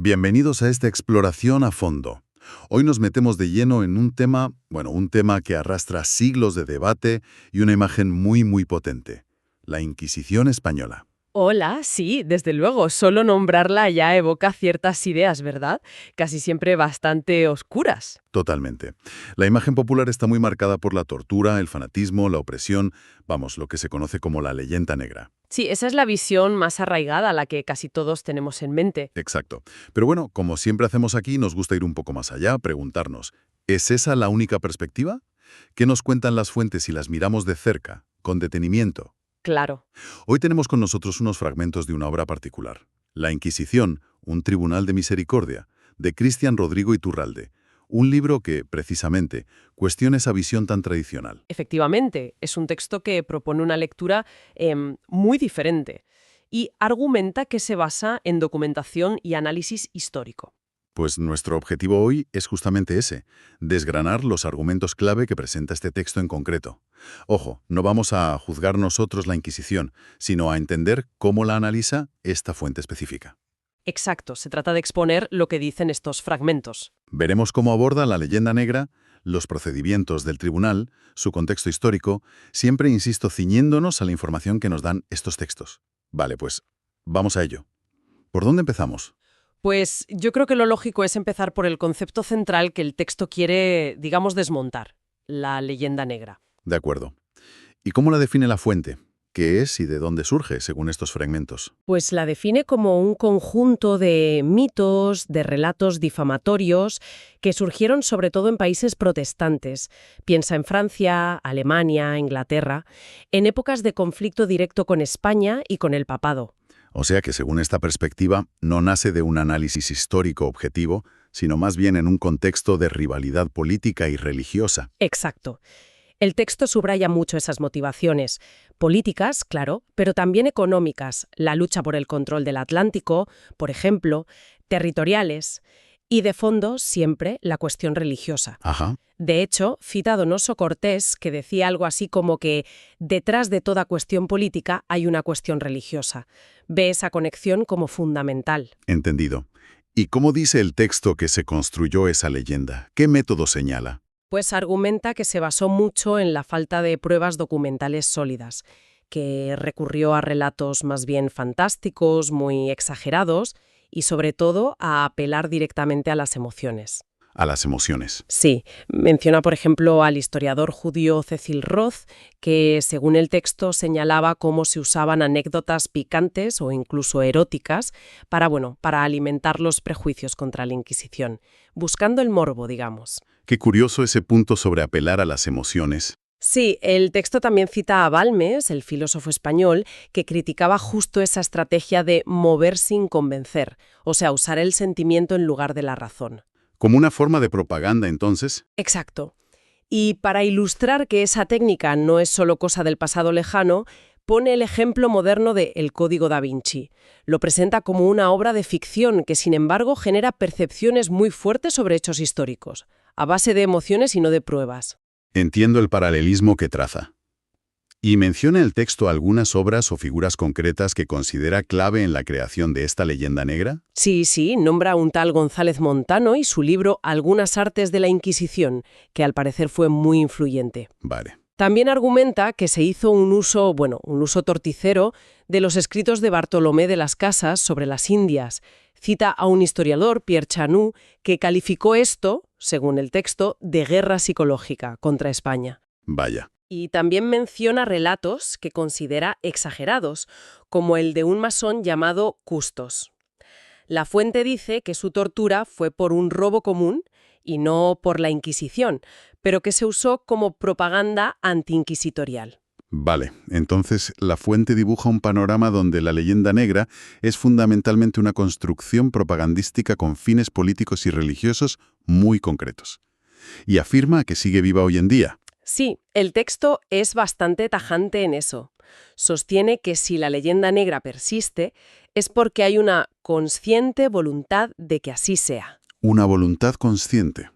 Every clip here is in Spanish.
Bienvenidos a esta exploración a fondo. Hoy nos metemos de lleno en un tema que arrastra siglos de debate y una imagen muy potente: la Inquisición española. Hola, sí, desde luego, solo nombrarla ya evoca ciertas ideas, ¿verdad? Casi siempre bastante oscuras. Totalmente. La imagen popular está muy marcada por la tortura, el fanatismo, la opresión, lo que se conoce como la leyenda negra. Sí, esa es la visión más arraigada, la que casi todos tenemos en mente. Exacto. Pero bueno, como siempre hacemos aquí, nos gusta ir un poco más allá, preguntarnos, ¿es esa la única perspectiva? ¿Qué nos cuentan las fuentes si las miramos de cerca, con detenimiento? Claro. Hoy tenemos con nosotros unos fragmentos de una obra particular: La Inquisición, un tribunal de misericordia, de Cristian Rodrigo Iturralde, un libro que, precisamente, cuestiona esa visión tan tradicional. Efectivamente, es un texto que propone una lectura muy diferente y argumenta que se basa en documentación y análisis histórico. Pues nuestro objetivo hoy es justamente ese: desgranar los argumentos clave que presenta este texto en concreto. Ojo, no vamos a juzgar nosotros la Inquisición, sino a entender cómo la analiza esta fuente específica. Exacto, se trata de exponer lo que dicen estos fragmentos. Veremos cómo aborda la leyenda negra, los procedimientos del tribunal, su contexto histórico, siempre, insisto, ciñéndonos a la información que nos dan estos textos. Vale, pues vamos a ello. ¿Por dónde empezamos? Pues yo creo que lo lógico es empezar por el concepto central que el texto quiere, digamos, desmontar: la leyenda negra. De acuerdo. ¿Y cómo la define la fuente? ¿Qué es y de dónde surge, según estos fragmentos? Pues la define como un conjunto de mitos, de relatos difamatorios que surgieron sobre todo en países protestantes. Piensa en Francia, Alemania, Inglaterra, en épocas de conflicto directo con España y con el papado. O sea que, según esta perspectiva, no nace de un análisis histórico objetivo, sino más bien en un contexto de rivalidad política y religiosa. Exacto. El texto subraya mucho esas motivaciones, políticas, claro, pero también económicas: la lucha por el control del Atlántico, por ejemplo, territoriales, y de fondo siempre la cuestión religiosa. Ajá. De hecho, cita a Donoso Cortés, que decía algo así como que detrás de toda cuestión política hay una cuestión religiosa. Ve esa conexión como fundamental. Entendido. ¿Y cómo dice el texto que se construyó esa leyenda? ¿Qué método señala? Pues argumenta que se basó mucho en la falta de pruebas documentales sólidas, que recurrió a relatos más bien fantásticos, muy exagerados, y sobre todo a apelar directamente a las emociones. A las emociones. Sí, menciona por ejemplo al historiador judío Cecil Roth, que según el texto señalaba cómo se usaban anécdotas picantes o incluso eróticas para alimentar los prejuicios contra la Inquisición, buscando el morbo, digamos. Qué curioso ese punto sobre apelar a las emociones. Sí, el texto también cita a Balmes, el filósofo español, que criticaba justo esa estrategia de mover sin convencer, o sea, usar el sentimiento en lugar de la razón. ¿Como una forma de propaganda, entonces? Exacto. Y para ilustrar que esa técnica no es solo cosa del pasado lejano, pone el ejemplo moderno de El Código da Vinci. Lo presenta como una obra de ficción que, sin embargo, genera percepciones muy fuertes sobre hechos históricos, a base de emociones y no de pruebas. Entiendo el paralelismo que traza. ¿Y menciona el texto algunas obras o figuras concretas que considera clave en la creación de esta leyenda negra? Sí, nombra a un tal González Montano y su libro Algunas artes de la Inquisición, que al parecer fue muy influyente. Vale. También argumenta que se hizo un uso torticero de los escritos de Bartolomé de las Casas sobre las Indias. Cita a un historiador, Pierre Chanú, que calificó esto, según el texto, de guerra psicológica contra España. Vaya. Y también menciona relatos que considera exagerados, como el de un masón llamado Custos. La fuente dice que su tortura fue por un robo común y no por la Inquisición, pero que se usó como propaganda antiinquisitorial. Vale, entonces la fuente dibuja un panorama donde la leyenda negra es fundamentalmente una construcción propagandística con fines políticos y religiosos muy concretos. Y afirma que sigue viva hoy en día. Sí, el texto es bastante tajante en eso. Sostiene que si la leyenda negra persiste, es porque hay una consciente voluntad de que así sea. Una voluntad consciente.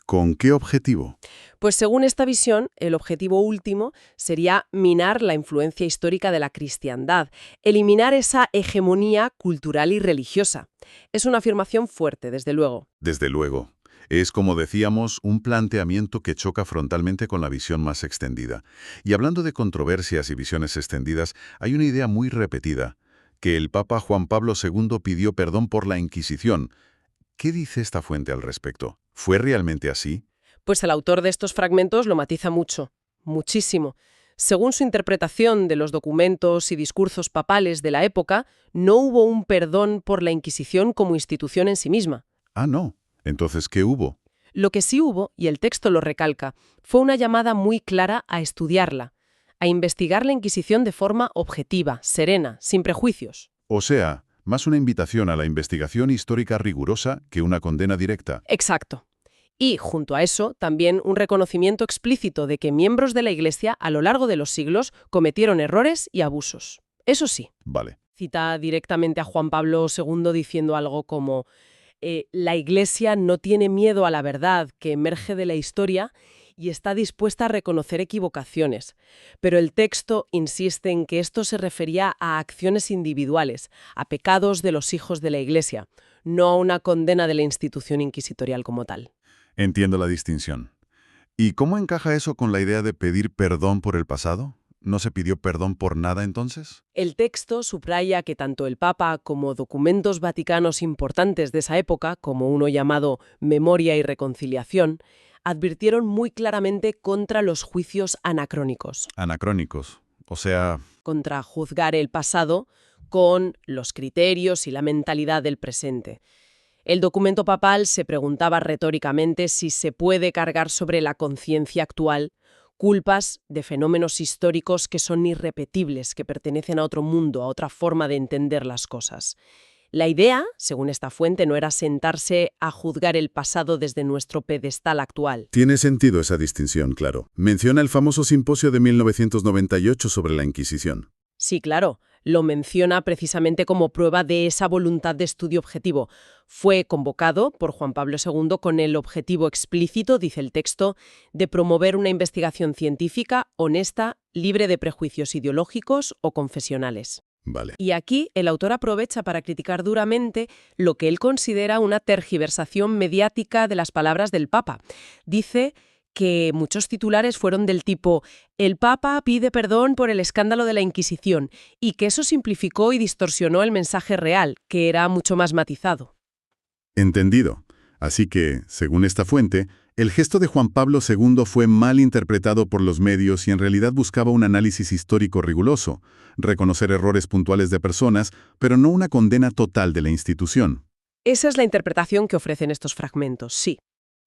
¿Con qué objetivo? Pues según esta visión, el objetivo último sería minar la influencia histórica de la cristiandad, eliminar esa hegemonía cultural y religiosa. Es una afirmación fuerte, desde luego. Desde luego. Es, como decíamos, un planteamiento que choca frontalmente con la visión más extendida. Y hablando de controversias y visiones extendidas, hay una idea muy repetida, que el Papa Juan Pablo II pidió perdón por la Inquisición. ¿Qué dice esta fuente al respecto? ¿Fue realmente así? Pues el autor de estos fragmentos lo matiza mucho, muchísimo. Según su interpretación de los documentos y discursos papales de la época, no hubo un perdón por la Inquisición como institución en sí misma. Ah, no. Entonces, ¿qué hubo? Lo que sí hubo, y el texto lo recalca, fue una llamada muy clara a estudiarla, a investigar la Inquisición de forma objetiva, serena, sin prejuicios. O sea, más una invitación a la investigación histórica rigurosa que una condena directa. Exacto. Y, junto a eso, también un reconocimiento explícito de que miembros de la Iglesia, a lo largo de los siglos, cometieron errores y abusos. Eso sí. Vale. Cita directamente a Juan Pablo II diciendo algo como la Iglesia no tiene miedo a la verdad que emerge de la historia y está dispuesta a reconocer equivocaciones. Pero el texto insiste en que esto se refería a acciones individuales, a pecados de los hijos de la Iglesia, no a una condena de la institución inquisitorial como tal. Entiendo la distinción. ¿Y cómo encaja eso con la idea de pedir perdón por el pasado? ¿No se pidió perdón por nada entonces? El texto subraya que tanto el Papa como documentos vaticanos importantes de esa época, como uno llamado Memoria y Reconciliación, advirtieron muy claramente contra los juicios anacrónicos, Anacrónicos. O sea, contra juzgar el pasado con los criterios y la mentalidad del presente. El documento papal se preguntaba retóricamente si se puede cargar sobre la conciencia actual culpas de fenómenos históricos que son irrepetibles, que pertenecen a otro mundo, a otra forma de entender las cosas. La idea, según esta fuente, no era sentarse a juzgar el pasado desde nuestro pedestal actual. tiene sentido esa distinción, claro. Menciona el famoso simposio de 1998 sobre la Inquisición. Sí, claro, lo menciona precisamente como prueba de esa voluntad de estudio objetivo. Fue convocado por Juan Pablo II con el objetivo explícito, dice el texto, de promover una investigación científica, honesta, libre de prejuicios ideológicos o confesionales. Vale. Y aquí el autor aprovecha para criticar duramente lo que él considera una tergiversación mediática de las palabras del Papa. Dice que muchos titulares fueron del tipo «El Papa pide perdón por el escándalo de la Inquisición» y que eso simplificó y distorsionó el mensaje real, que era mucho más matizado. Entendido. Así que, según esta fuente, el gesto de Juan Pablo II fue mal interpretado por los medios y en realidad buscaba un análisis histórico riguroso, reconocer errores puntuales de personas, pero no una condena total de la institución. Esa es la interpretación que ofrecen estos fragmentos, sí.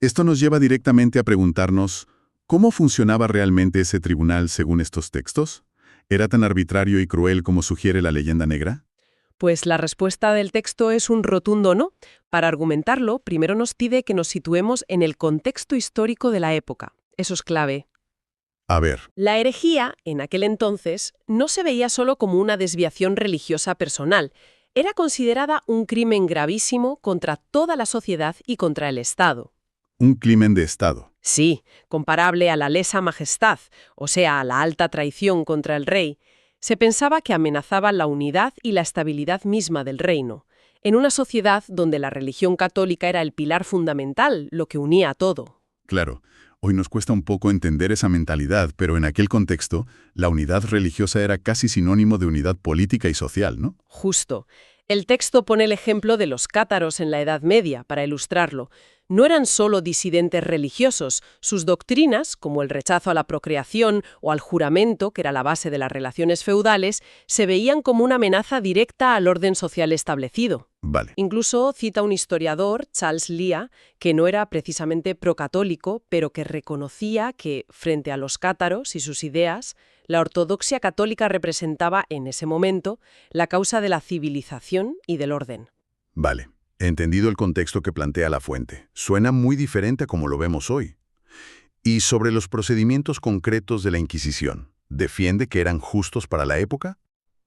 Esto nos lleva directamente a preguntarnos, ¿cómo funcionaba realmente ese tribunal según estos textos? ¿Era tan arbitrario y cruel como sugiere la leyenda negra? Pues la respuesta del texto es un rotundo no. Para argumentarlo, primero nos pide que nos situemos en el contexto histórico de la época. Eso es clave. A ver, La herejía, en aquel entonces, no se veía solo como una desviación religiosa personal. Era considerada un crimen gravísimo contra toda la sociedad y contra el Estado. un crimen de Estado. Sí, comparable a la lesa majestad, o sea, a la alta traición contra el rey. Se pensaba que amenazaba la unidad y la estabilidad misma del reino, en una sociedad donde la religión católica era el pilar fundamental, lo que unía a todo. Claro, hoy nos cuesta un poco entender esa mentalidad, pero en aquel contexto, la unidad religiosa era casi sinónimo de unidad política y social, ¿no? Justo. El texto pone el ejemplo de los cátaros en la Edad Media para ilustrarlo. No eran solo disidentes religiosos, sus doctrinas, como el rechazo a la procreación o al juramento, que era la base de las relaciones feudales, se veían como una amenaza directa al orden social establecido. Vale. Incluso cita un historiador, Charles Lea, que no era precisamente procatólico, pero que reconocía que, frente a los cátaros y sus ideas, la ortodoxia católica representaba, en ese momento, la causa de la civilización y del orden. Vale. Entendido el contexto que plantea la fuente. Suena muy diferente a como lo vemos hoy. Y sobre los procedimientos concretos de la Inquisición, ¿defiende que eran justos para la época?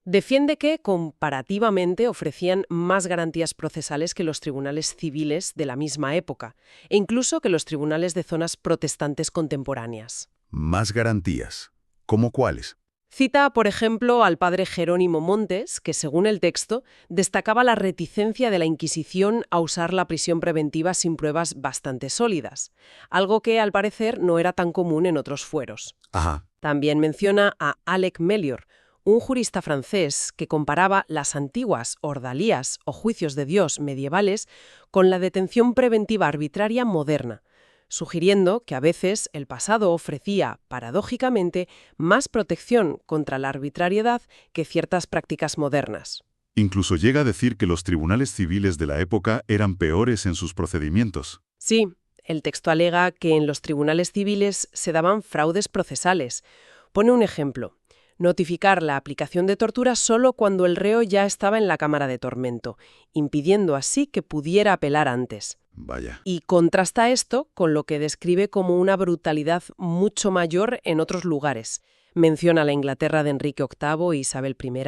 Defiende que, comparativamente, ofrecían más garantías procesales que los tribunales civiles de la misma época, e incluso que los tribunales de zonas protestantes contemporáneas. Más garantías. ¿Cómo cuáles? Cita, por ejemplo, al padre Jerónimo Montes, que, según el texto, destacaba la reticencia de la Inquisición a usar la prisión preventiva sin pruebas bastante sólidas, algo que, al parecer, no era tan común en otros fueros. Ajá. También menciona a Alec Melior, un jurista francés que comparaba las antiguas ordalías o juicios de Dios medievales con la detención preventiva arbitraria moderna, sugiriendo que a veces el pasado ofrecía, paradójicamente, más protección contra la arbitrariedad que ciertas prácticas modernas. Incluso llega a decir que los tribunales civiles de la época eran peores en sus procedimientos. Sí, el texto alega que en los tribunales civiles se daban fraudes procesales. Pone un ejemplo: notificar la aplicación de tortura solo cuando el reo ya estaba en la cámara de tormento, impidiendo así que pudiera apelar antes. Vaya. Y contrasta esto con lo que describe como una brutalidad mucho mayor en otros lugares. Menciona la Inglaterra de Enrique VIII e Isabel I,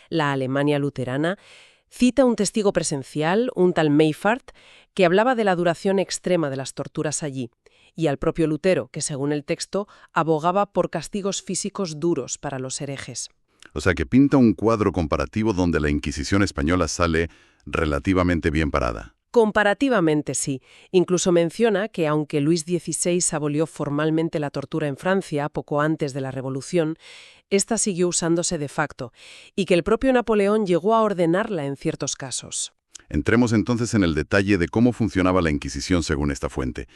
la Alemania luterana. Cita un testigo presencial, un tal Mayfart, que hablaba de la duración extrema de las torturas allí, y al propio Lutero, que según el texto abogaba por castigos físicos duros para los herejes. O sea que pinta un cuadro comparativo donde la Inquisición española sale relativamente bien parada. Comparativamente sí. Incluso menciona que aunque Luis XVI abolió formalmente la tortura en Francia poco antes de la Revolución, esta siguió usándose de facto, y que el propio Napoleón llegó a ordenarla en ciertos casos. Entremos entonces en el detalle de cómo funcionaba la Inquisición según esta fuente.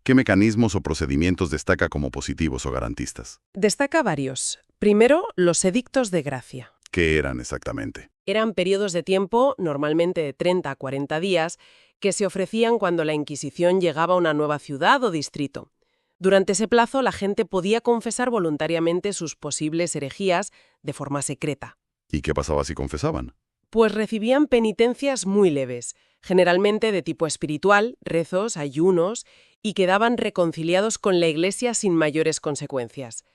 ¿Qué mecanismos o procedimientos destaca como positivos o garantistas? Destaca varios. Primero, los edictos de gracia. ¿Qué eran exactamente? Eran periodos de tiempo, normalmente de 30 a 40 días, que se ofrecían cuando la Inquisición llegaba a una nueva ciudad o distrito. Durante ese plazo, la gente podía confesar voluntariamente sus posibles herejías de forma secreta. ¿Y qué pasaba si confesaban? Pues recibían penitencias muy leves, generalmente de tipo espiritual, rezos, ayunos, y quedaban reconciliados con la Iglesia sin mayores consecuencias.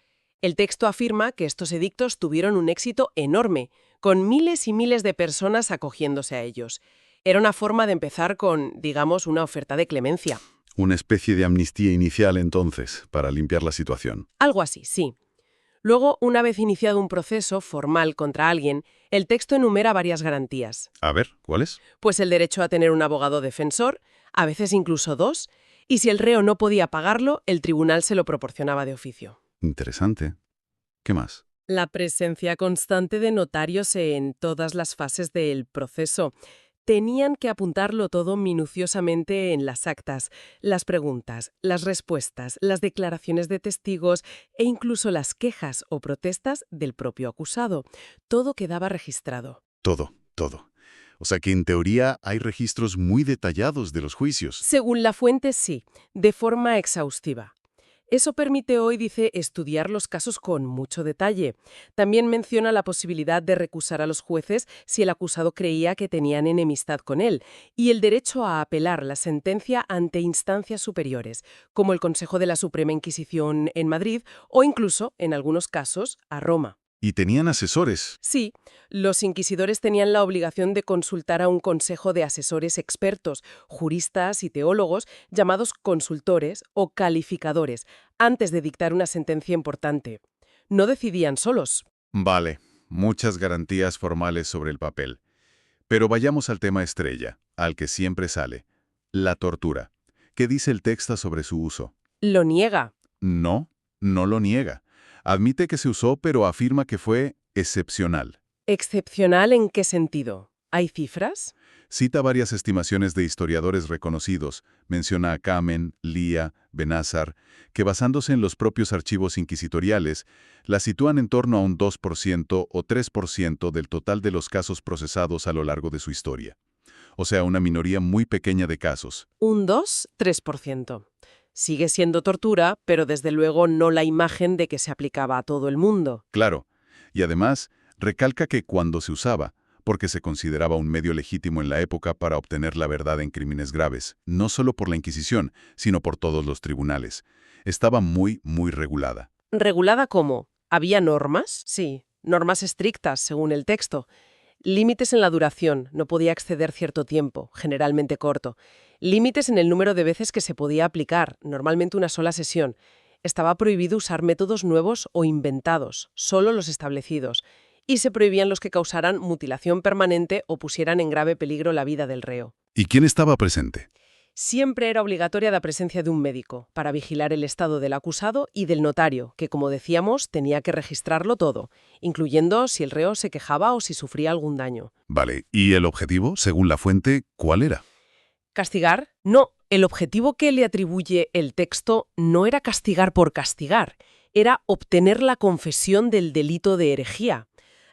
El texto afirma que estos edictos tuvieron un éxito enorme, con miles y miles de personas acogiéndose a ellos. Era una forma de empezar con, digamos, una oferta de clemencia. Una especie de amnistía inicial, entonces, para limpiar la situación. Algo así, sí. Luego, una vez iniciado un proceso formal contra alguien, el texto enumera varias garantías. A ver, ¿cuáles? Pues el derecho a tener un abogado defensor, a veces incluso dos, y si el reo no podía pagarlo, el tribunal se lo proporcionaba de oficio. Interesante. ¿Qué más? La presencia constante de notarios en todas las fases del proceso. Tenían que apuntarlo todo minuciosamente en las actas, las preguntas, las respuestas, las declaraciones de testigos e incluso las quejas o protestas del propio acusado. Todo quedaba registrado. Todo. O sea que en teoría hay registros muy detallados de los juicios. Según la fuente, sí, de forma exhaustiva. Eso permite hoy, dice, estudiar los casos con mucho detalle. También menciona la posibilidad de recusar a los jueces si el acusado creía que tenían enemistad con él, y el derecho a apelar la sentencia ante instancias superiores, como el Consejo de la Suprema Inquisición en Madrid o incluso, en algunos casos, a Roma. Y tenían asesores. Sí, los inquisidores tenían la obligación de consultar a un consejo de asesores expertos, juristas y teólogos, llamados consultores o calificadores, antes de dictar una sentencia importante. No decidían solos. Vale, muchas garantías formales sobre el papel. Pero vayamos al tema estrella, al que siempre sale. La tortura. ¿Qué dice el texto sobre su uso? Lo niega. No lo niega. Admite que se usó, pero afirma que fue excepcional. ¿Excepcional en qué sentido? ¿Hay cifras? Cita varias estimaciones de historiadores reconocidos, menciona a Kamen, Lía, Benazar, que basándose en los propios archivos inquisitoriales, la sitúan en torno a un 2% o 3% del total de los casos procesados a lo largo de su historia. O sea, una minoría muy pequeña de casos. Un 2-3%. Sigue siendo tortura, pero desde luego no la imagen de que se aplicaba a todo el mundo. Claro, y además recalca que cuando se usaba, porque se consideraba un medio legítimo en la época para obtener la verdad en crímenes graves, no solo por la Inquisición, sino por todos los tribunales. Estaba muy regulada. ¿Regulada cómo? ¿Había normas? Sí. normas estrictas, según el texto. Límites en la duración, no podía exceder cierto tiempo, generalmente corto. Límites en el número de veces que se podía aplicar, normalmente una sola sesión. Estaba prohibido usar métodos nuevos o inventados, solo los establecidos. Y se prohibían los que causaran mutilación permanente o pusieran en grave peligro la vida del reo. ¿Y quién estaba presente? Siempre era obligatoria la presencia de un médico para vigilar el estado del acusado y del notario, que, como decíamos, tenía que registrarlo todo, incluyendo si el reo se quejaba o si sufría algún daño. Vale, ¿y el objetivo, según la fuente, cuál era? ¿Castigar? No, el objetivo que le atribuye el texto no era castigar por castigar, era obtener la confesión del delito de herejía.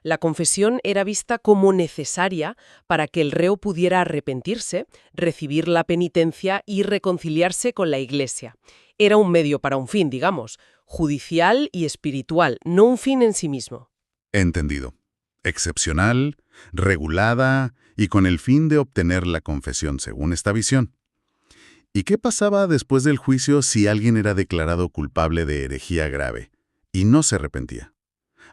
La confesión era vista como necesaria para que el reo pudiera arrepentirse, recibir la penitencia y reconciliarse con la Iglesia. Era un medio para un fin, digamos, judicial y espiritual, no un fin en sí mismo. Entendido. Excepcional, regulada y con el fin de obtener la confesión según esta visión. ¿Y qué pasaba después del juicio si alguien era declarado culpable de herejía grave y no se arrepentía?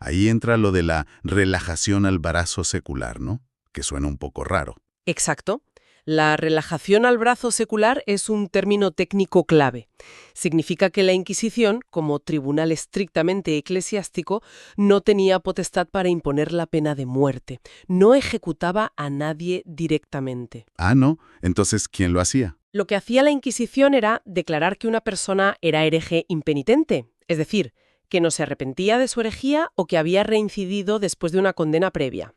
Ahí entra lo de la relajación al brazo secular, ¿no? Que suena un poco raro. Exacto. La relajación al brazo secular es un término técnico clave. Significa que la Inquisición, como tribunal estrictamente eclesiástico, no tenía potestad para imponer la pena de muerte. No ejecutaba a nadie directamente. Ah, ¿no? Entonces, ¿quién lo hacía? Lo que hacía la Inquisición era declarar que una persona era hereje impenitente, es decir, que no se arrepentía de su herejía o que había reincidido después de una condena previa.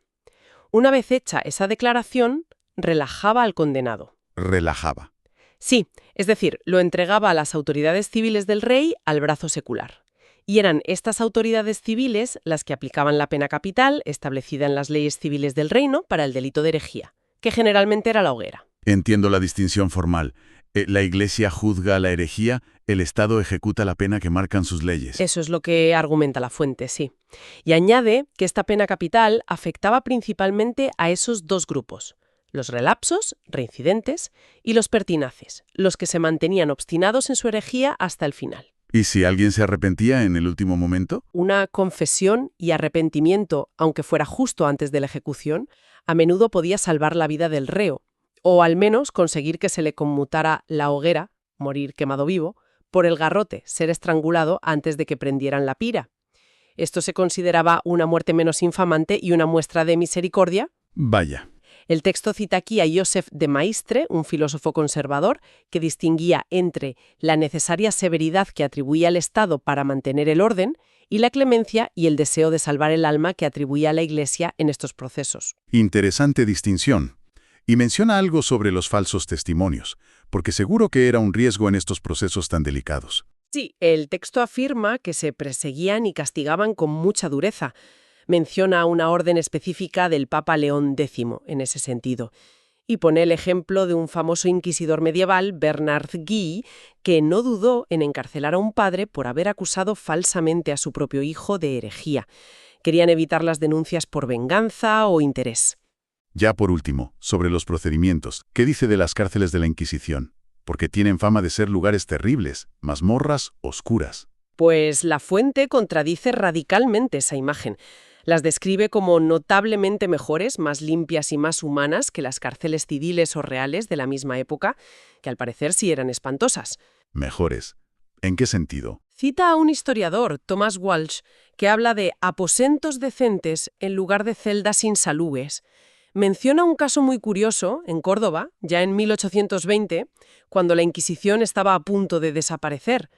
Una vez hecha esa declaración, relajaba al condenado. Relajaba. Sí, es decir, lo entregaba a las autoridades civiles del rey al brazo secular. Y eran estas autoridades civiles las que aplicaban la pena capital establecida en las leyes civiles del reino para el delito de herejía, que generalmente era la hoguera. Entiendo la distinción formal. La Iglesia juzga la herejía, el Estado ejecuta la pena que marcan sus leyes. Eso es lo que argumenta la fuente, sí. Y añade que esta pena capital afectaba principalmente a esos dos grupos: los relapsos, reincidentes, y los pertinaces, los que se mantenían obstinados en su herejía hasta el final. ¿Y si alguien se arrepentía en el último momento? Una confesión y arrepentimiento, aunque fuera justo antes de la ejecución, a menudo podía salvar la vida del reo, o al menos conseguir que se le conmutara la hoguera, morir quemado vivo, por el garrote, ser estrangulado antes de que prendieran la pira. Esto se consideraba una muerte menos infamante y una muestra de misericordia. Vaya. El texto cita aquí a Joseph de Maistre, un filósofo conservador, que distinguía entre la necesaria severidad que atribuía al Estado para mantener el orden y la clemencia y el deseo de salvar el alma que atribuía a la Iglesia en estos procesos. Interesante distinción. Y menciona algo sobre los falsos testimonios, porque seguro que era un riesgo en estos procesos tan delicados. Sí, el texto afirma que se perseguían y castigaban con mucha dureza. Menciona una orden específica del Papa León X en ese sentido. Y pone el ejemplo de un famoso inquisidor medieval, Bernard Guy, que no dudó en encarcelar a un padre por haber acusado falsamente a su propio hijo de herejía. Querían evitar las denuncias por venganza o interés. Ya por último, sobre los procedimientos, ¿qué dice de las cárceles de la Inquisición? Porque tienen fama de ser lugares terribles, mazmorras oscuras. Pues la fuente contradice radicalmente esa imagen. Las describe como notablemente mejores, más limpias y más humanas que las cárceles civiles o reales de la misma época, que al parecer sí eran espantosas. Mejores. ¿En qué sentido? Cita a un historiador, Thomas Walsh, que habla de aposentos decentes en lugar de celdas insalubres. Menciona un caso muy curioso en Córdoba, ya en 1820, cuando la Inquisición estaba a punto de desaparecer.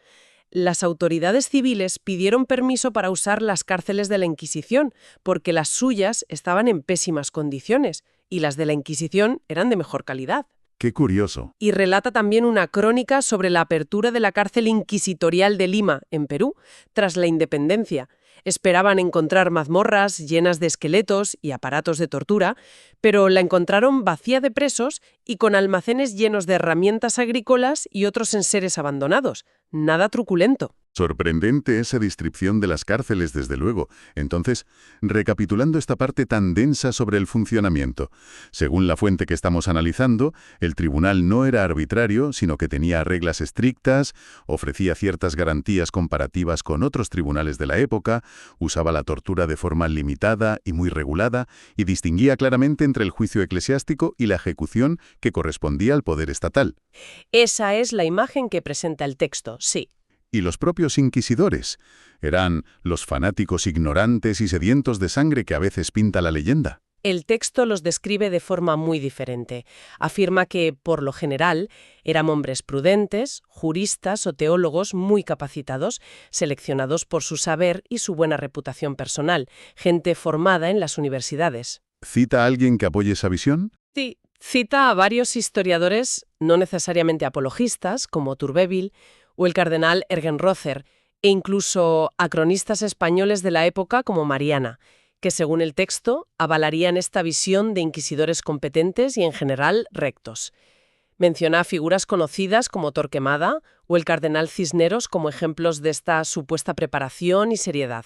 Las autoridades civiles pidieron permiso para usar las cárceles de la Inquisición, porque las suyas estaban en pésimas condiciones y las de la Inquisición eran de mejor calidad. Qué curioso. Y relata también una crónica sobre la apertura de la cárcel inquisitorial de Lima, en Perú, tras la independencia. Esperaban encontrar mazmorras llenas de esqueletos y aparatos de tortura, pero la encontraron vacía de presos y con almacenes llenos de herramientas agrícolas y otros enseres abandonados. Nada truculento. Sorprendente esa descripción de las cárceles, desde luego. Entonces, recapitulando esta parte tan densa sobre el funcionamiento, según la fuente que estamos analizando, el tribunal no era arbitrario, sino que tenía reglas estrictas, ofrecía ciertas garantías comparativas con otros tribunales de la época, época, usaba la tortura de forma limitada y muy regulada, y distinguía claramente entre el juicio eclesiástico y la ejecución que correspondía al poder estatal. Esa es la imagen que presenta el texto, sí. Y los propios inquisidores eran los fanáticos ignorantes y sedientos de sangre que a veces pinta la leyenda. El texto los describe de forma muy diferente. Afirma que, por lo general, eran hombres prudentes, juristas o teólogos muy capacitados, seleccionados por su saber y su buena reputación personal, gente formada en las universidades. ¿Cita a alguien que apoye esa visión? Sí, cita a varios historiadores, no necesariamente apologistas, como Turbeville o el cardenal Hergenrother, e incluso a cronistas españoles de la época como Mariana, que según el texto avalarían esta visión de inquisidores competentes y en general rectos. Menciona a figuras conocidas como Torquemada o el cardenal Cisneros como ejemplos de esta supuesta preparación y seriedad.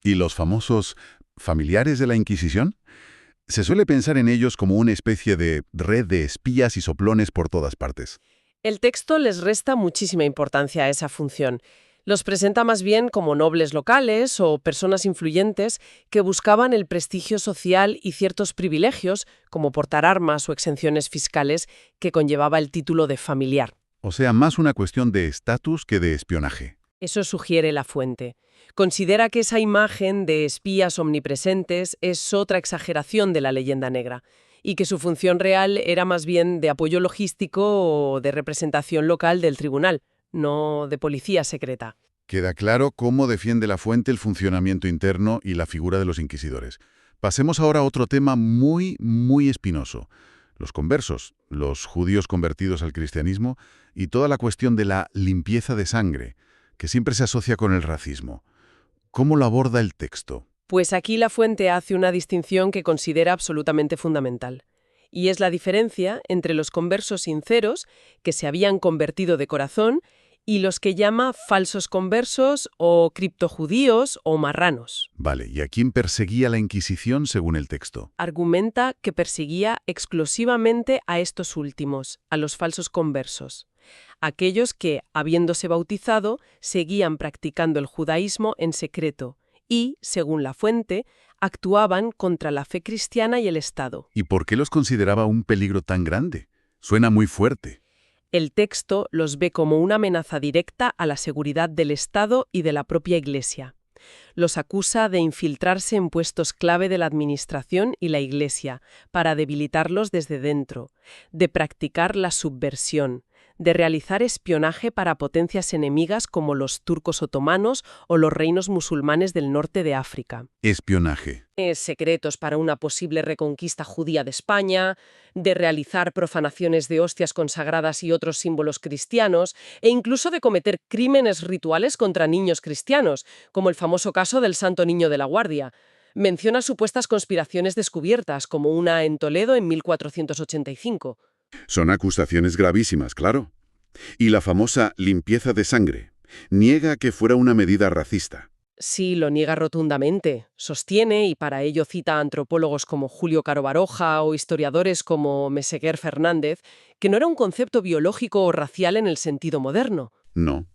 ¿Y los famosos familiares de la Inquisición? Se suele pensar en ellos como una especie de red de espías y soplones por todas partes. El texto les resta muchísima importancia a esa función. Los presenta más bien como nobles locales o personas influyentes que buscaban el prestigio social y ciertos privilegios, como portar armas o exenciones fiscales, que conllevaba el título de familiar. O sea, más una cuestión de estatus que de espionaje. Eso sugiere la fuente. Considera que esa imagen de espías omnipresentes es otra exageración de la leyenda negra, y que su función real era más bien de apoyo logístico o de representación local del tribunal, no de policía secreta. Queda claro cómo defiende la fuente el funcionamiento interno y la figura de los inquisidores. Pasemos ahora a otro tema muy espinoso. Los conversos, los judíos convertidos al cristianismo y toda la cuestión de la limpieza de sangre, que siempre se asocia con el racismo. ¿Cómo lo aborda el texto? Pues aquí la fuente hace una distinción que considera absolutamente fundamental. Y es la diferencia entre los conversos sinceros, que se habían convertido de corazón, y los que llama falsos conversos o criptojudíos o marranos. Vale, ¿y a quién perseguía la Inquisición según el texto? Argumenta que perseguía exclusivamente a estos últimos, a los falsos conversos. Aquellos que, habiéndose bautizado, seguían practicando el judaísmo en secreto y, según la fuente, actuaban contra la fe cristiana y el Estado. ¿Y por qué los consideraba un peligro tan grande? Suena muy fuerte. El texto los ve como una amenaza directa a la seguridad del Estado y de la propia Iglesia. Los acusa de infiltrarse en puestos clave de la administración y la Iglesia para debilitarlos desde dentro, de practicar la subversión, de realizar espionaje para potencias enemigas como los turcos otomanos o los reinos musulmanes del norte de África. Espionaje. Secretos para una posible reconquista judía de España, de realizar profanaciones de hostias consagradas y otros símbolos cristianos, e incluso de cometer crímenes rituales contra niños cristianos, como el famoso caso del Santo Niño de la Guardia. Menciona supuestas conspiraciones descubiertas, como una en Toledo en 1485. Son acusaciones gravísimas, claro. Y la famosa limpieza de sangre niega que fuera una medida racista. Sí, lo niega rotundamente. Sostiene, y para ello cita a antropólogos como Julio Caro Baroja o historiadores como Meseguer Fernández, que no era un concepto biológico o racial en el sentido moderno. No.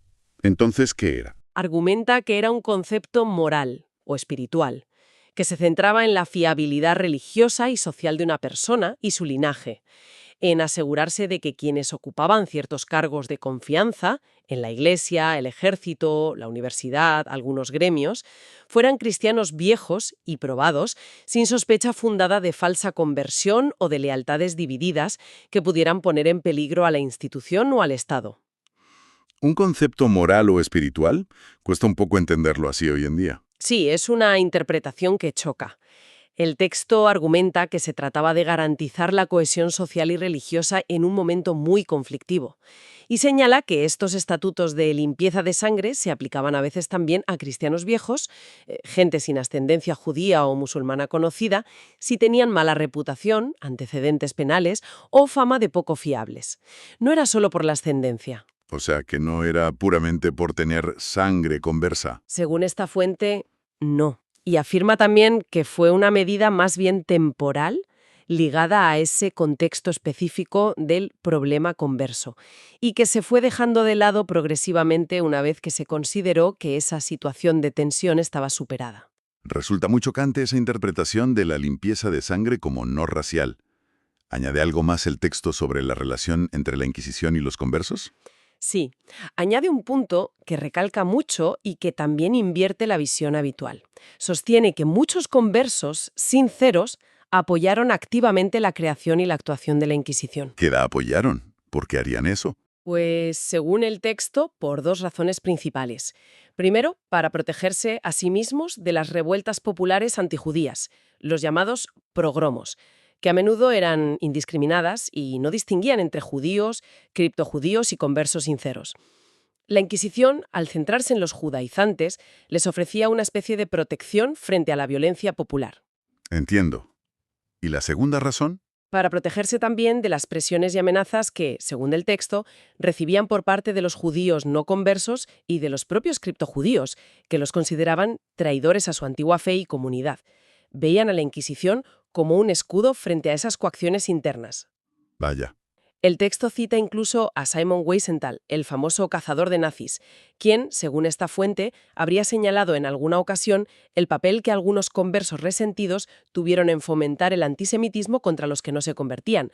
Entonces, ¿qué era? Argumenta que era un concepto moral o espiritual, que se centraba en la fiabilidad religiosa y social de una persona y su linaje, en asegurarse de que quienes ocupaban ciertos cargos de confianza, en la iglesia, el ejército, la universidad, algunos gremios, fueran cristianos viejos y probados, sin sospecha fundada de falsa conversión o de lealtades divididas que pudieran poner en peligro a la institución o al Estado. ¿Un concepto moral o espiritual? Cuesta un poco entenderlo así hoy en día. Sí, es una interpretación que choca. El texto argumenta que se trataba de garantizar la cohesión social y religiosa en un momento muy conflictivo, y señala que estos estatutos de limpieza de sangre se aplicaban a veces también a cristianos viejos, gente sin ascendencia judía o musulmana conocida, si tenían mala reputación, antecedentes penales o fama de poco fiables. No era solo por la ascendencia. O sea, que no era puramente por tener sangre conversa. Según esta fuente, no. Y afirma también que fue una medida más bien temporal, ligada a ese contexto específico del problema converso, y que se fue dejando de lado progresivamente una vez que se consideró que esa situación de tensión estaba superada. Resulta muy chocante esa interpretación de la limpieza de sangre como no racial. ¿Añade algo más el texto sobre la relación entre la Inquisición y los conversos? Sí, añade un punto que recalca mucho y que también invierte la visión habitual. Sostiene que muchos conversos sinceros apoyaron activamente la creación y la actuación de la Inquisición. ¿Qué la apoyaron? ¿Por qué harían eso? Pues, según el texto, por dos razones principales. Primero, para protegerse a sí mismos de las revueltas populares antijudías, los llamados progromos, que a menudo eran indiscriminadas y no distinguían entre judíos, criptojudíos y conversos sinceros. La Inquisición, al centrarse en los judaizantes, les ofrecía una especie de protección frente a la violencia popular. Entiendo. ¿Y la segunda razón? Para protegerse también de las presiones y amenazas que, según el texto, recibían por parte de los judíos no conversos y de los propios criptojudíos, que los consideraban traidores a su antigua fe y comunidad. Veían a la Inquisición como un escudo frente a esas coacciones internas. Vaya. El texto cita incluso a Simon Wiesenthal, el famoso cazador de nazis, quien, según esta fuente, habría señalado en alguna ocasión el papel que algunos conversos resentidos tuvieron en fomentar el antisemitismo contra los que no se convertían.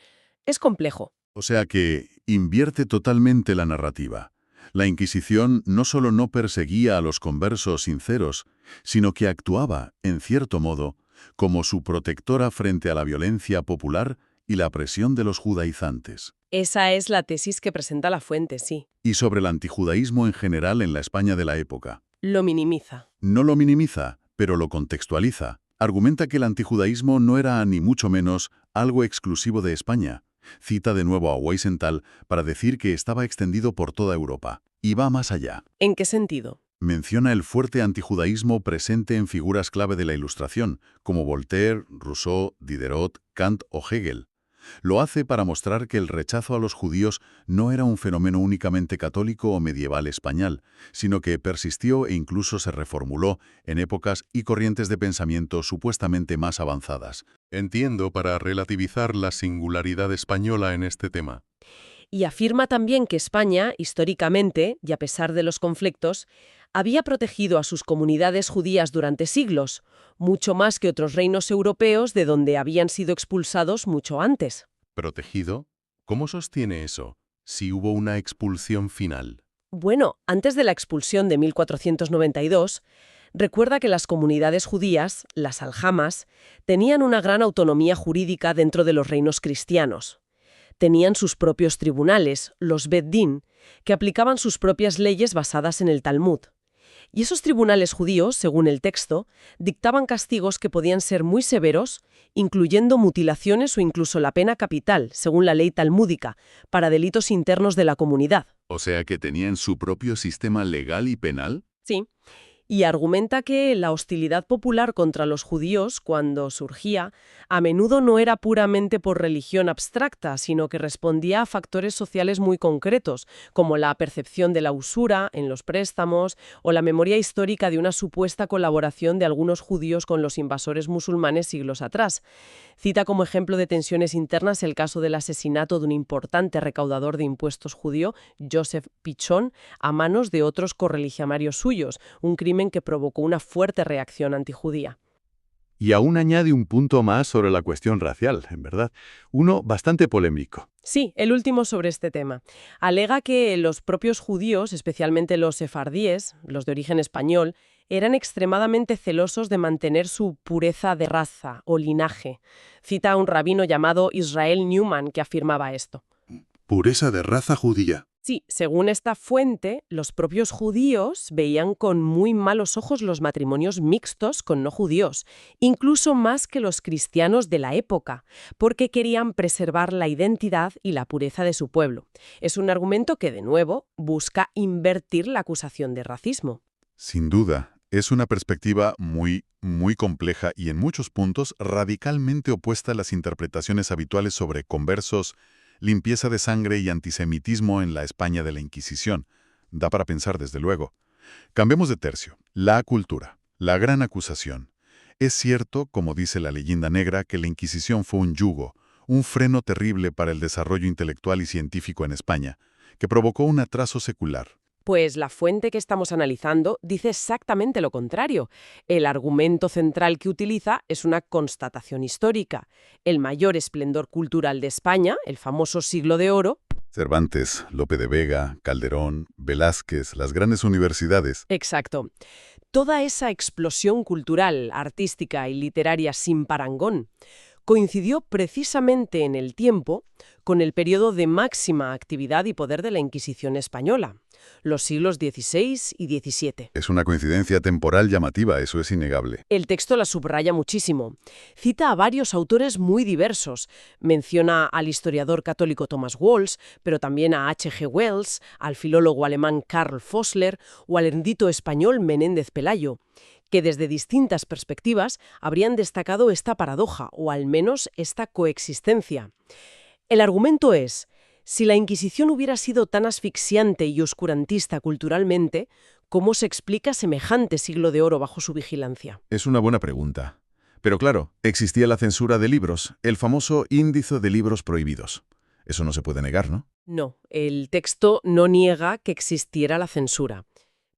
Es complejo. O sea que invierte totalmente la narrativa. La Inquisición no solo no perseguía a los conversos sinceros, sino que actuaba, en cierto modo, como su protectora frente a la violencia popular y la presión de los judaizantes. Esa es la tesis que presenta la fuente, sí. Y sobre el antijudaísmo en general en la España de la época. Lo minimiza. No lo minimiza, pero lo contextualiza. Argumenta que el antijudaísmo no era ni mucho menos algo exclusivo de España. Cita de nuevo a Wiesenthal para decir que estaba extendido por toda Europa. Y va más allá. ¿En qué sentido? Menciona el fuerte antijudaísmo presente en figuras clave de la Ilustración, como Voltaire, Rousseau, Diderot, Kant o Hegel. Lo hace para mostrar que el rechazo a los judíos no era un fenómeno únicamente católico o medieval español, sino que persistió e incluso se reformuló en épocas y corrientes de pensamiento supuestamente más avanzadas. Entiendo, para relativizar la singularidad española en este tema. Y afirma también que España, históricamente, y a pesar de los conflictos, había protegido a sus comunidades judías durante siglos, mucho más que otros reinos europeos de donde habían sido expulsados mucho antes. ¿Protegido? ¿Cómo sostiene eso, si hubo una expulsión final? Bueno, antes de la expulsión de 1492, recuerda que las comunidades judías, las aljamas, tenían una gran autonomía jurídica dentro de los reinos cristianos. Tenían sus propios tribunales, los Bet Din, que aplicaban sus propias leyes basadas en el Talmud. Y esos tribunales judíos, según el texto, dictaban castigos que podían ser muy severos, incluyendo mutilaciones o incluso la pena capital, según la ley talmúdica, para delitos internos de la comunidad. O sea que tenían su propio sistema legal y penal. Sí. Y argumenta que la hostilidad popular contra los judíos, cuando surgía, a menudo no era puramente por religión abstracta, sino que respondía a factores sociales muy concretos, como la percepción de la usura en los préstamos o la memoria histórica de una supuesta colaboración de algunos judíos con los invasores musulmanes siglos atrás. Cita como ejemplo de tensiones internas el caso del asesinato de un importante recaudador de impuestos judío, Joseph Pichon, a manos de otros correligionarios suyos, un crimen que provocó una fuerte reacción antijudía. Y aún añade un punto más sobre la cuestión racial, en verdad. Uno bastante polémico. Sí, el último sobre este tema. Alega que los propios judíos, especialmente los sefardíes, los de origen español, eran extremadamente celosos de mantener su pureza de raza o linaje. Cita a un rabino llamado Israel Newman que afirmaba esto. Pureza de raza judía. Sí, según esta fuente, los propios judíos veían con muy malos ojos los matrimonios mixtos con no judíos, incluso más que los cristianos de la época, porque querían preservar la identidad y la pureza de su pueblo. Es un argumento que, de nuevo, busca invertir la acusación de racismo. Sin duda, es una perspectiva muy compleja y en muchos puntos radicalmente opuesta a las interpretaciones habituales sobre conversos, limpieza de sangre y antisemitismo en la España de la Inquisición. Da para pensar, desde luego. Cambiemos de tercio. La cultura. La gran acusación. Es cierto, como dice la leyenda negra, que la Inquisición fue un yugo, un freno terrible para el desarrollo intelectual y científico en España, que provocó un atraso secular. Pues la fuente que estamos analizando dice exactamente lo contrario. El argumento central que utiliza es una constatación histórica. El mayor esplendor cultural de España, el famoso Siglo de Oro. Cervantes, Lope de Vega, Calderón, Velázquez, las grandes universidades. Exacto. Toda esa explosión cultural, artística y literaria sin parangón coincidió precisamente en el tiempo con el periodo de máxima actividad y poder de la Inquisición española, los siglos XVI y XVII. Es una coincidencia temporal llamativa, eso es innegable. El texto la subraya muchísimo. Cita a varios autores muy diversos. Menciona al historiador católico Thomas Walsh, pero también a H.G. Wells, al filólogo alemán Karl Fossler o al erudito español Menéndez Pelayo, que desde distintas perspectivas habrían destacado esta paradoja, o al menos esta coexistencia. El argumento es: si la Inquisición hubiera sido tan asfixiante y oscurantista culturalmente, ¿cómo se explica semejante siglo de oro bajo su vigilancia? Es una buena pregunta. Pero claro, existía la censura de libros, el famoso índice de libros prohibidos. Eso no se puede negar, ¿no? No, el texto no niega que existiera la censura,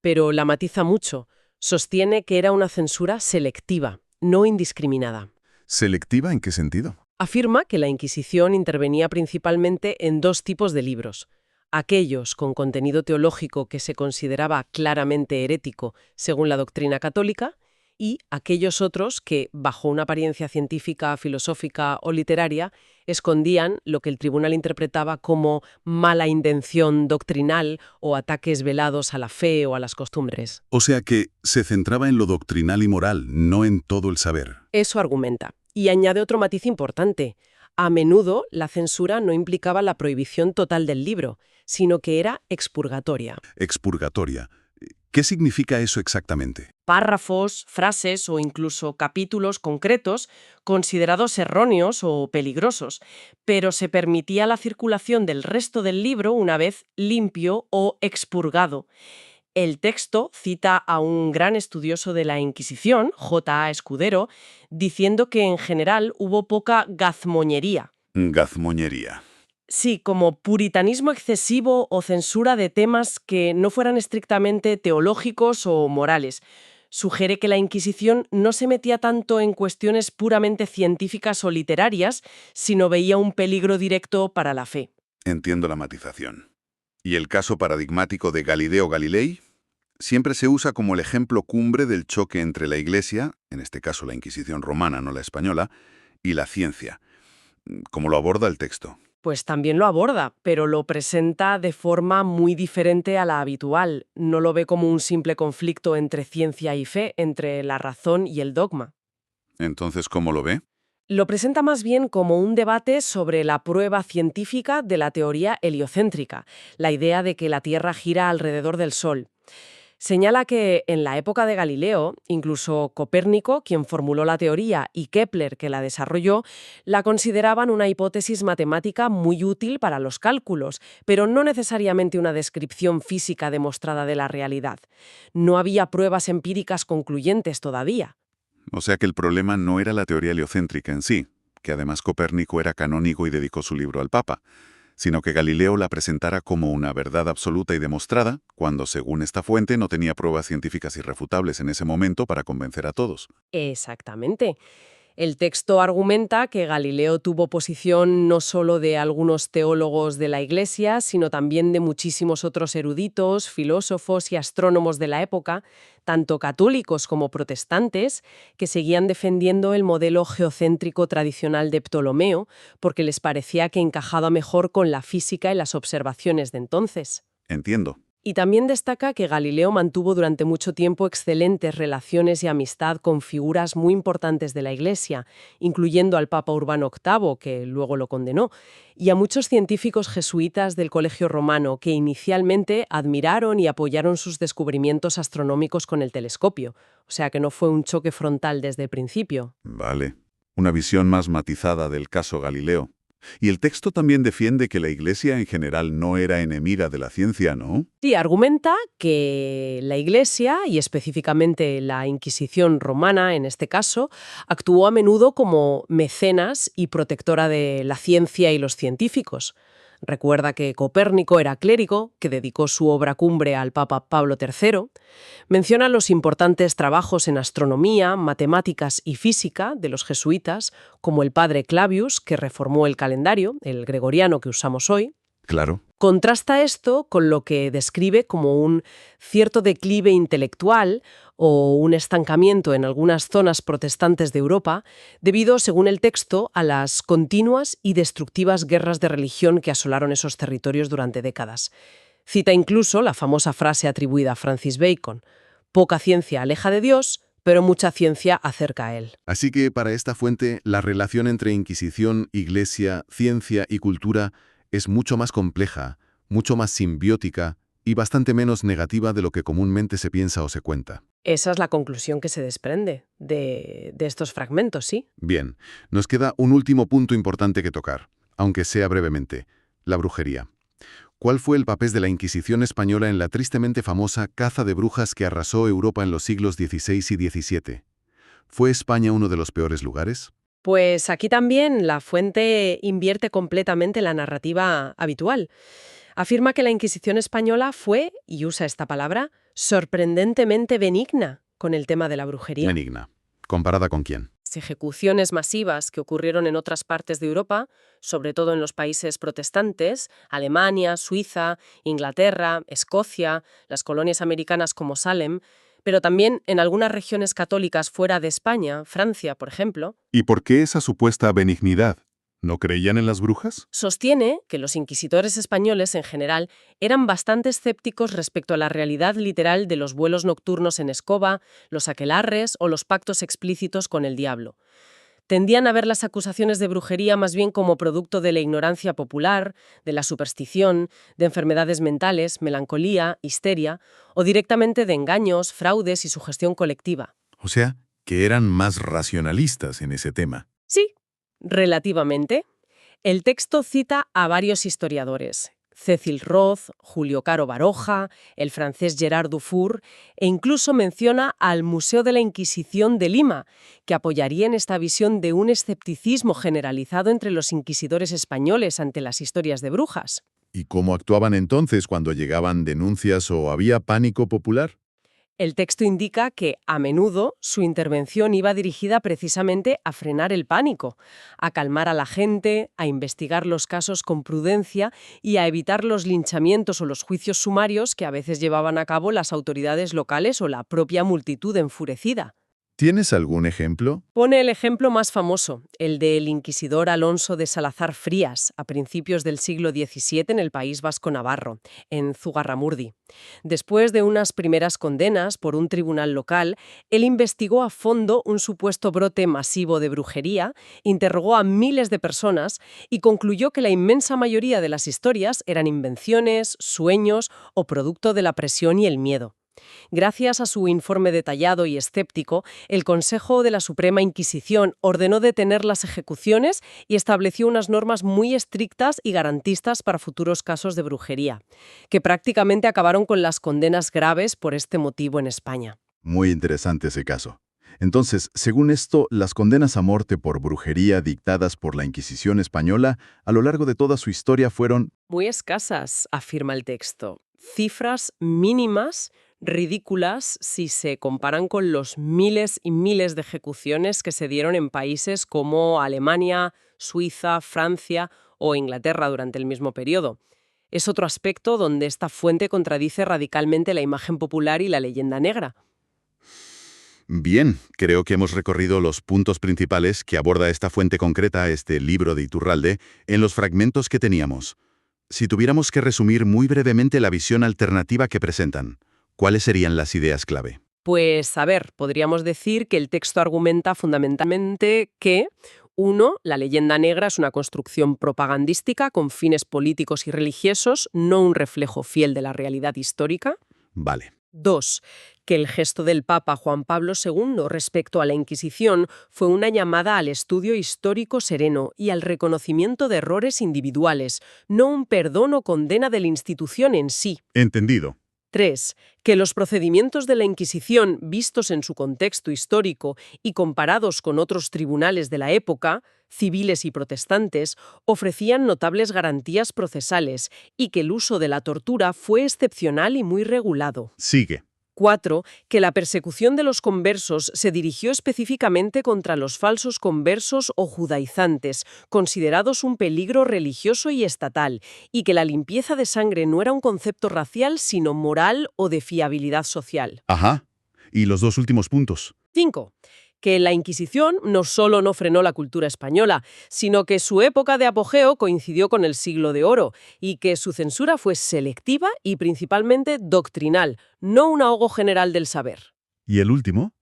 pero la matiza mucho. Sostiene que era una censura selectiva, no indiscriminada. ¿Selectiva en qué sentido? Afirma que la Inquisición intervenía principalmente en dos tipos de libros: aquellos con contenido teológico que se consideraba claramente herético según la doctrina católica, y aquellos otros que, bajo una apariencia científica, filosófica o literaria, escondían lo que el tribunal interpretaba como mala intención doctrinal o ataques velados a la fe o a las costumbres. O sea que se centraba en lo doctrinal y moral, no en todo el saber. Eso argumenta. Y añade otro matiz importante. A menudo la censura no implicaba la prohibición total del libro, sino que era expurgatoria. Expurgatoria. ¿Qué significa eso exactamente? Párrafos, frases o incluso capítulos concretos considerados erróneos o peligrosos, pero se permitía la circulación del resto del libro una vez limpio o expurgado. El texto cita a un gran estudioso de la Inquisición, J.A. Escudero, diciendo que en general hubo poca gazmoñería. Gazmoñería. Sí, como puritanismo excesivo o censura de temas que no fueran estrictamente teológicos o morales. Sugiere que la Inquisición no se metía tanto en cuestiones puramente científicas o literarias, sino veía un peligro directo para la fe. Entiendo la matización. ¿Y el caso paradigmático de Galileo Galilei? Siempre se usa como el ejemplo cumbre del choque entre la Iglesia, en este caso la Inquisición romana, no la española, y la ciencia. ¿Cómo lo aborda el texto? Pues también lo aborda, pero lo presenta de forma muy diferente a la habitual. No lo ve como un simple conflicto entre ciencia y fe, entre la razón y el dogma. Entonces, ¿cómo lo ve? Lo presenta más bien como un debate sobre la prueba científica de la teoría heliocéntrica, la idea de que la Tierra gira alrededor del Sol. Señala que en la época de Galileo, incluso Copérnico, quien formuló la teoría, y Kepler, que la desarrolló, la consideraban una hipótesis matemática muy útil para los cálculos, pero no necesariamente una descripción física demostrada de la realidad. No había pruebas empíricas concluyentes todavía. O sea que el problema no era la teoría heliocéntrica en sí, que además Copérnico era canónigo y dedicó su libro al Papa, sino que Galileo la presentara como una verdad absoluta y demostrada, cuando, según esta fuente, no tenía pruebas científicas irrefutables en ese momento para convencer a todos. Exactamente. El texto argumenta que Galileo tuvo oposición no solo de algunos teólogos de la Iglesia, sino también de muchísimos otros eruditos, filósofos y astrónomos de la época, tanto católicos como protestantes, que seguían defendiendo el modelo geocéntrico tradicional de Ptolomeo, porque les parecía que encajaba mejor con la física y las observaciones de entonces. Entiendo. Y también destaca que Galileo mantuvo durante mucho tiempo excelentes relaciones y amistad con figuras muy importantes de la Iglesia, incluyendo al Papa Urbano VIII, que luego lo condenó, y a muchos científicos jesuitas del Colegio Romano que inicialmente admiraron y apoyaron sus descubrimientos astronómicos con el telescopio. O sea que no fue un choque frontal desde el principio. Vale. Una visión más matizada del caso Galileo. Y el texto también defiende que la Iglesia en general no era enemiga de la ciencia, ¿no? Sí, argumenta que la Iglesia, y específicamente la Inquisición romana en este caso, actuó a menudo como mecenas y protectora de la ciencia y los científicos. Recuerda que Copérnico era clérigo, que dedicó su obra cumbre al Papa Pablo III. Menciona los importantes trabajos en astronomía, matemáticas y física de los jesuitas, como el padre Clavius, que reformó el calendario, el gregoriano que usamos hoy. Claro. Contrasta esto con lo que describe como un cierto declive intelectual o un estancamiento en algunas zonas protestantes de Europa debido, según el texto, a las continuas y destructivas guerras de religión que asolaron esos territorios durante décadas. Cita incluso la famosa frase atribuida a Francis Bacon: «Poca ciencia aleja de Dios, pero mucha ciencia acerca a él». Así que para esta fuente, la relación entre Inquisición, Iglesia, ciencia y cultura es mucho más compleja, mucho más simbiótica y bastante menos negativa de lo que comúnmente se piensa o se cuenta. Esa es la conclusión que se desprende de estos fragmentos, ¿sí? Bien, nos queda un último punto importante que tocar, aunque sea brevemente: la brujería. ¿Cuál fue el papel de la Inquisición española en la tristemente famosa caza de brujas que arrasó Europa en los siglos XVI y XVII? ¿Fue España uno de los peores lugares? Pues aquí también la fuente invierte completamente la narrativa habitual. Afirma que la Inquisición española fue, y usa esta palabra, sorprendentemente benigna con el tema de la brujería. Benigna. ¿Comparada con quién? Las ejecuciones masivas que ocurrieron en otras partes de Europa, sobre todo en los países protestantes, Alemania, Suiza, Inglaterra, Escocia, las colonias americanas como Salem, pero también en algunas regiones católicas fuera de España, Francia, por ejemplo. ¿Y por qué esa supuesta benignidad? ¿No creían en las brujas? Sostiene que los inquisidores españoles en general eran bastante escépticos respecto a la realidad literal de los vuelos nocturnos en escoba, los aquelarres o los pactos explícitos con el diablo. Tendían a ver las acusaciones de brujería más bien como producto de la ignorancia popular, de la superstición, de enfermedades mentales, melancolía, histeria, o directamente de engaños, fraudes y sugestión colectiva. O sea, que eran más racionalistas en ese tema. Sí, relativamente. El texto cita a varios historiadores: Cecil Roth, Julio Caro Baroja, el francés Gerard Dufour, e incluso menciona al Museo de la Inquisición de Lima, que apoyaría en esta visión de un escepticismo generalizado entre los inquisidores españoles ante las historias de brujas. ¿Y cómo actuaban entonces cuando llegaban denuncias o había pánico popular? El texto indica que, a menudo, su intervención iba dirigida precisamente a frenar el pánico, a calmar a la gente, a investigar los casos con prudencia y a evitar los linchamientos o los juicios sumarios que a veces llevaban a cabo las autoridades locales o la propia multitud enfurecida. ¿Tienes algún ejemplo? Pone el ejemplo más famoso, el del inquisidor Alonso de Salazar Frías, a principios del siglo XVII en el País Vasco Navarro, en Zugarramurdi. Después de unas primeras condenas por un tribunal local, él investigó a fondo un supuesto brote masivo de brujería, interrogó a miles de personas y concluyó que la inmensa mayoría de las historias eran invenciones, sueños o producto de la presión y el miedo. Gracias a su informe detallado y escéptico, el Consejo de la Suprema Inquisición ordenó detener las ejecuciones y estableció unas normas muy estrictas y garantistas para futuros casos de brujería, que prácticamente acabaron con las condenas graves por este motivo en España. Muy interesante ese caso. Entonces, según esto, las condenas a muerte por brujería dictadas por la Inquisición española a lo largo de toda su historia fueron Muy escasas, afirma el texto. Cifras mínimas, ridículas si se comparan con los miles y miles de ejecuciones que se dieron en países como Alemania, Suiza, Francia o Inglaterra durante el mismo periodo. Es otro aspecto donde esta fuente contradice radicalmente la imagen popular y la leyenda negra. Bien, creo que hemos recorrido los puntos principales que aborda esta fuente concreta, este libro de Iturralde, en los fragmentos que teníamos. Si tuviéramos que resumir muy brevemente la visión alternativa que presentan, ¿cuáles serían las ideas clave? Pues, a ver, podríamos decir que el texto argumenta fundamentalmente que 1. La leyenda negra es una construcción propagandística con fines políticos y religiosos, no un reflejo fiel de la realidad histórica. Vale. 2. que el gesto del Papa Juan Pablo II respecto a la Inquisición fue una llamada al estudio histórico sereno y al reconocimiento de errores individuales, no un perdón o condena de la institución en sí. Entendido. 3. Que los procedimientos de la Inquisición, vistos en su contexto histórico y comparados con otros tribunales de la época, civiles y protestantes, ofrecían notables garantías procesales y que el uso de la tortura fue excepcional y muy regulado. Sigue. 4. Que la persecución de los conversos se dirigió específicamente contra los falsos conversos o judaizantes, considerados un peligro religioso y estatal, y que la limpieza de sangre no era un concepto racial, sino moral o de fiabilidad social. Ajá. Y los dos últimos puntos. 5. Que la Inquisición no solo no frenó la cultura española, sino que su época de apogeo coincidió con el Siglo de Oro y que su censura fue selectiva y principalmente doctrinal, no un ahogo general del saber. ¿Y el último?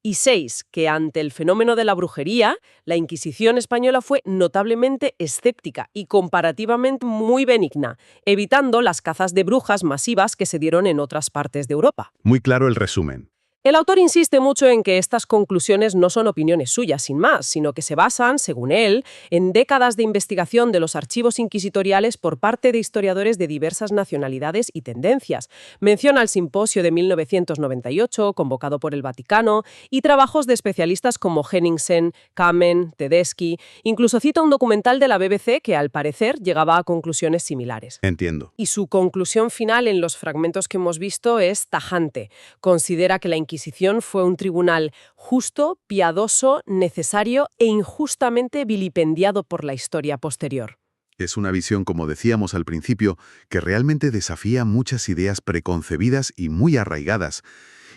Y 6. Que ante el fenómeno de la brujería, la Inquisición española fue notablemente escéptica y comparativamente muy benigna, evitando las cazas de brujas masivas que se dieron en otras partes de Europa. Muy claro el resumen. El autor insiste mucho en que estas conclusiones no son opiniones suyas sin más, sino que se basan, según él, en décadas de investigación de los archivos inquisitoriales por parte de historiadores de diversas nacionalidades y tendencias. Menciona el simposio de 1998, convocado por el Vaticano, y trabajos de especialistas como Henningsen, Kamen, Tedeschi. Incluso cita un documental de la BBC que, al parecer, llegaba a conclusiones similares. Entiendo. Y su conclusión final en los fragmentos que hemos visto es tajante. Considera que la Inquisición fue un tribunal justo, piadoso, necesario e injustamente vilipendiado por la historia posterior. Es una visión, como decíamos al principio, que realmente desafía muchas ideas preconcebidas y muy arraigadas,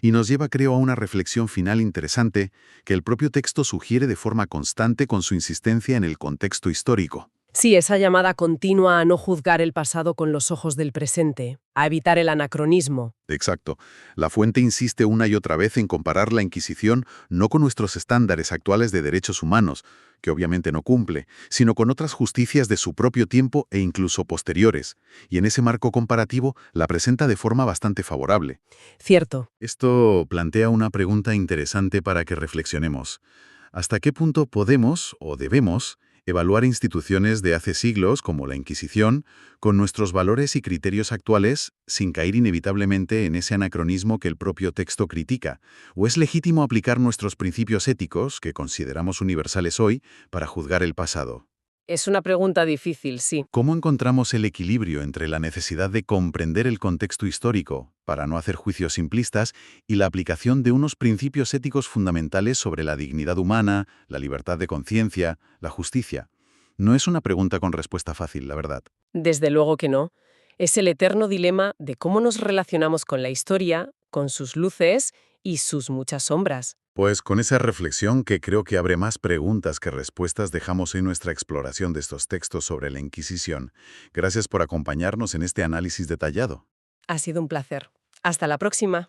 y nos lleva, creo, a una reflexión final interesante que el propio texto sugiere de forma constante con su insistencia en el contexto histórico. Sí, esa llamada continua a no juzgar el pasado con los ojos del presente, a evitar el anacronismo. Exacto. La fuente insiste una y otra vez en comparar la Inquisición no con nuestros estándares actuales de derechos humanos, que obviamente no cumple, sino con otras justicias de su propio tiempo e incluso posteriores, y en ese marco comparativo la presenta de forma bastante favorable. Cierto. Esto plantea una pregunta interesante para que reflexionemos. ¿Hasta qué punto podemos o debemos evaluar instituciones de hace siglos, como la Inquisición, con nuestros valores y criterios actuales, sin caer inevitablemente en ese anacronismo que el propio texto critica? ¿O es legítimo aplicar nuestros principios éticos, que consideramos universales hoy, para juzgar el pasado? Es una pregunta difícil, sí. ¿Cómo encontramos el equilibrio entre la necesidad de comprender el contexto histórico, para no hacer juicios simplistas, y la aplicación de unos principios éticos fundamentales sobre la dignidad humana, la libertad de conciencia, la justicia? No es una pregunta con respuesta fácil, la verdad. Desde luego que no. Es el eterno dilema de cómo nos relacionamos con la historia, con sus luces y sus muchas sombras. Pues con esa reflexión, que creo que abre más preguntas que respuestas, dejamos hoy nuestra exploración de estos textos sobre la Inquisición. Gracias por acompañarnos en este análisis detallado. Ha sido un placer. Hasta la próxima.